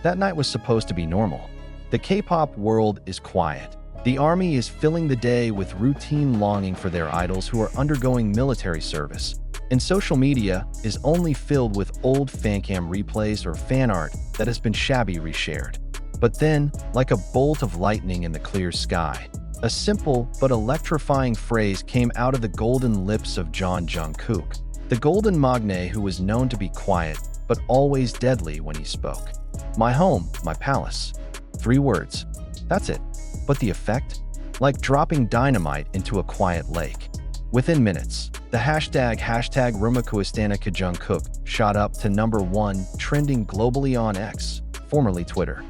That night was supposed to be normal. The K-pop world is quiet. The army is filling the day with routine longing for their idols who are undergoing military service. And social media is only filled with old fancam replays or fan art that has been shabby reshared. But then, like a bolt of lightning in the clear sky, a simple but electrifying phrase came out of the golden lips of Jungkook, the golden magne who was known to be quiet but always deadly when he spoke. My home, my palace. 3 words. That's it. But the effect? Like dropping dynamite into a quiet lake. Within minutes, the hashtag Rumakuistanika Jungkook shot up to #1 trending globally on X, formerly Twitter.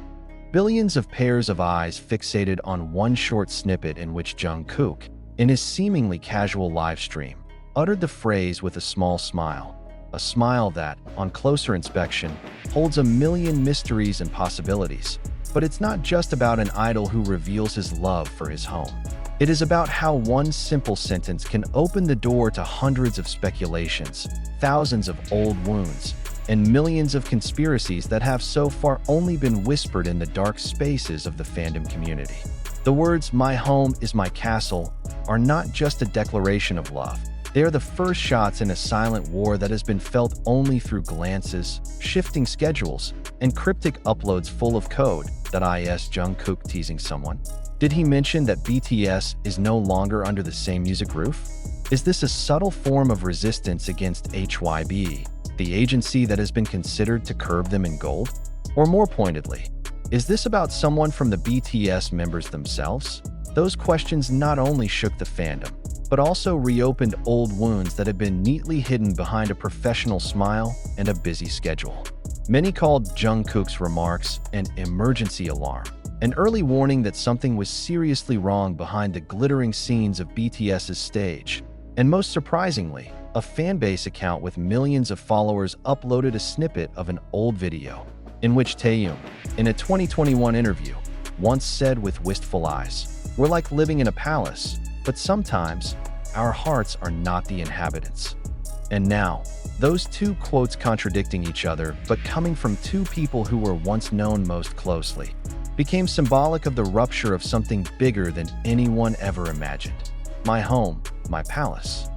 Billions of pairs of eyes fixated on one short snippet in which Jungkook, in his seemingly casual live stream, uttered the phrase with a small smile. A smile that, on closer inspection, holds a million mysteries and possibilities. But it's not just about an idol who reveals his love for his home. It is about how one simple sentence can open the door to hundreds of speculations, thousands of old wounds, and millions of conspiracies that have so far only been whispered in the dark spaces of the fandom community. The words, "My home is my castle," are not just a declaration of love. They are the first shots in a silent war that has been felt only through glances, shifting schedules, and cryptic uploads full of code. That is Jungkook teasing someone. Did he mention that BTS is no longer under the same music roof? Is this a subtle form of resistance against HYB, the agency that has been considered to curb them in gold? Or more pointedly, is this about someone from the BTS members themselves? Those questions not only shook the fandom, but also reopened old wounds that had been neatly hidden behind a professional smile and a busy schedule. Many called Jungkook's remarks an emergency alarm, an early warning that something was seriously wrong behind the glittering scenes of BTS's stage. And most surprisingly, a fanbase account with millions of followers uploaded a snippet of an old video in which Taeyong, in a 2021 interview, once said with wistful eyes, "We're like living in a palace, but sometimes our hearts are not the inhabitants." And now, those 2 quotes contradicting each other, but coming from 2 people who were once known most closely, became symbolic of the rupture of something bigger than anyone ever imagined. My home, my palace.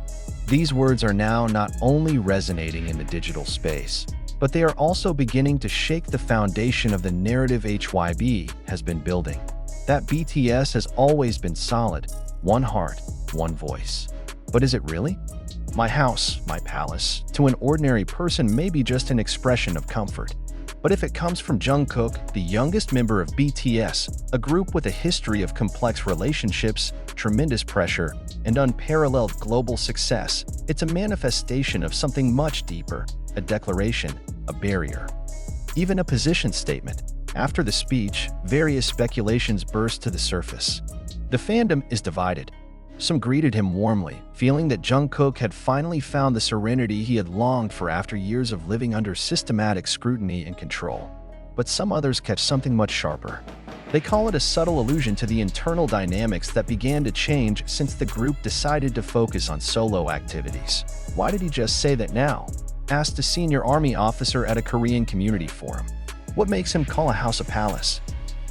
These words are now not only resonating in the digital space, but they are also beginning to shake the foundation of the narrative HYB has been building. That BTS has always been solid, one heart, one voice. But is it really? My house, my palace, to an ordinary person may be just an expression of comfort. But if it comes from Jungkook, the youngest member of BTS, a group with a history of complex relationships, tremendous pressure, and unparalleled global success, it's a manifestation of something much deeper, a declaration, a barrier, even a position statement. After the speech, various speculations burst to the surface. The fandom is divided. Some greeted him warmly, feeling that Jungkook had finally found the serenity he had longed for after years of living under systematic scrutiny and control. But some others kept something much sharper. They call it a subtle allusion to the internal dynamics that began to change since the group decided to focus on solo activities. Why did he just say that now? Asked a senior army officer at a Korean community forum. What makes him call a house a palace?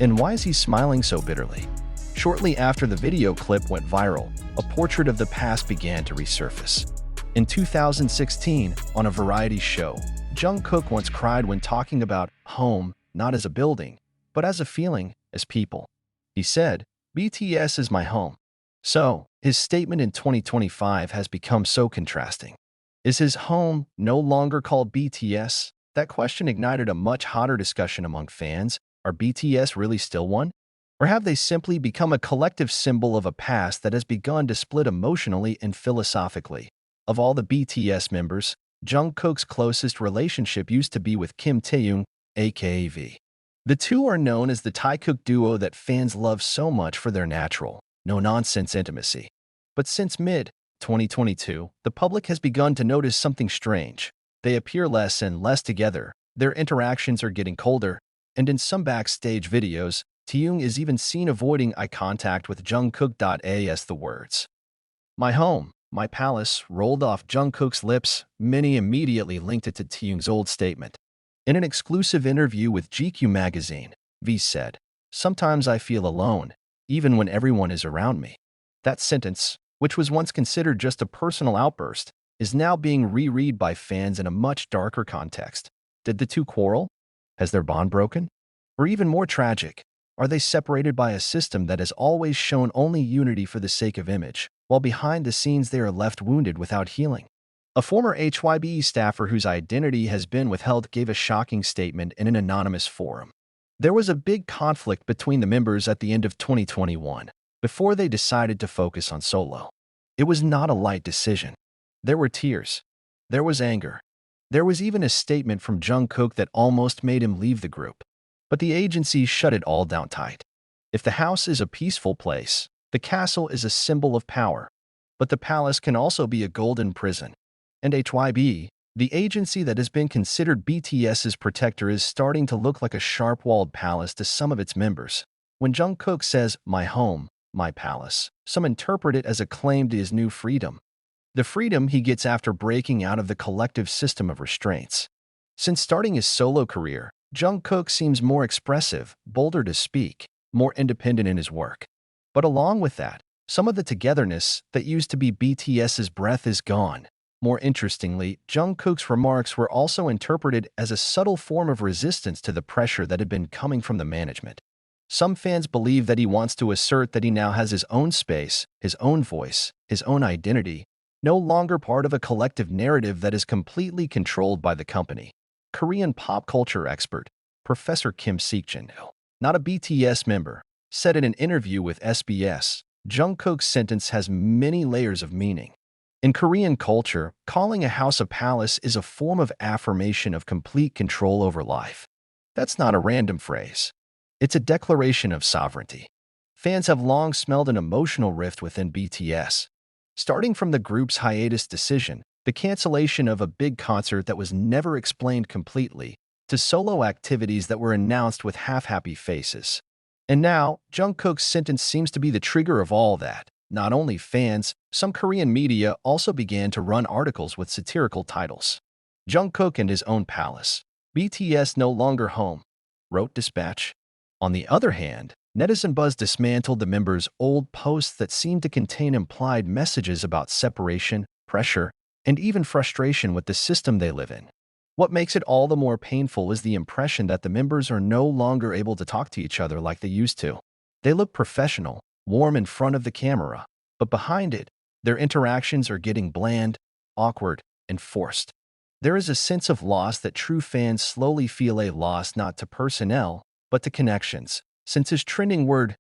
And why is he smiling so bitterly? Shortly after the video clip went viral, a portrait of the past began to resurface. In 2016, on a variety show, Jungkook once cried when talking about home not as a building, but as a feeling, as people. He said, "BTS is my home." So, his statement in 2025 has become so contrasting. Is his home no longer called BTS? That question ignited a much hotter discussion among fans. Are BTS really still one? Or have they simply become a collective symbol of a past that has begun to split emotionally and philosophically? Of all the BTS members, Jungkook's closest relationship used to be with Kim Taeyong, aka V. The two are known as the Taekook duo that fans love so much for their natural, no-nonsense intimacy. But since mid-2022, the public has begun to notice something strange. They appear less and less together, their interactions are getting colder, and in some backstage videos, Taeyong is even seen avoiding eye contact with Jungkook. As the words, "My home, my palace," rolled off Jungkook's lips, many immediately linked it to Taeyong's old statement. In an exclusive interview with GQ magazine, V said, "Sometimes I feel alone, even when everyone is around me." That sentence, which was once considered just a personal outburst, is now being reread by fans in a much darker context. Did the two quarrel? Has their bond broken? Or even more tragic, are they separated by a system that has always shown only unity for the sake of image, while behind the scenes they are left wounded without healing? A former HYBE staffer whose identity has been withheld gave a shocking statement in an anonymous forum. There was a big conflict between the members at the end of 2021, before they decided to focus on solo. It was not a light decision. There were tears. There was anger. There was even a statement from Jungkook that almost made him leave the group. But the agency shut it all down tight. If the house is a peaceful place, the castle is a symbol of power. But the palace can also be a golden prison. And HYB, the agency that has been considered BTS's protector, is starting to look like a sharp-walled palace to some of its members. When Jungkook says, "My home, my palace," some interpret it as a claim to his new freedom. The freedom he gets after breaking out of the collective system of restraints. Since starting his solo career, Jungkook seems more expressive, bolder to speak, more independent in his work. But along with that, some of the togetherness that used to be BTS's breath is gone. More interestingly, Jungkook's remarks were also interpreted as a subtle form of resistance to the pressure that had been coming from the management. Some fans believe that he wants to assert that he now has his own space, his own voice, his own identity, no longer part of a collective narrative that is completely controlled by the company. Korean pop culture expert, Professor Kim Seokjin, not a BTS member, said in an interview with SBS, Jungkook's sentence has many layers of meaning. In Korean culture, calling a house a palace is a form of affirmation of complete control over life. That's not a random phrase. It's a declaration of sovereignty. Fans have long smelled an emotional rift within BTS. Starting from the group's hiatus decision, the cancellation of a big concert that was never explained completely, to solo activities that were announced with half-happy faces. And now, Jungkook's sentence seems to be the trigger of all that. Not only fans, some Korean media also began to run articles with satirical titles. Jungkook and his own palace. BTS no longer home, wrote Dispatch. On the other hand, netizen buzz dismantled the members' old posts that seemed to contain implied messages about separation, pressure, and even frustration with the system they live in. What makes it all the more painful is the impression that the members are no longer able to talk to each other like they used to. They look professional, warm in front of the camera, but behind it, their interactions are getting bland, awkward, and forced. There is a sense of loss that true fans slowly feel, a loss not to personnel, but to connections. Since his trending word,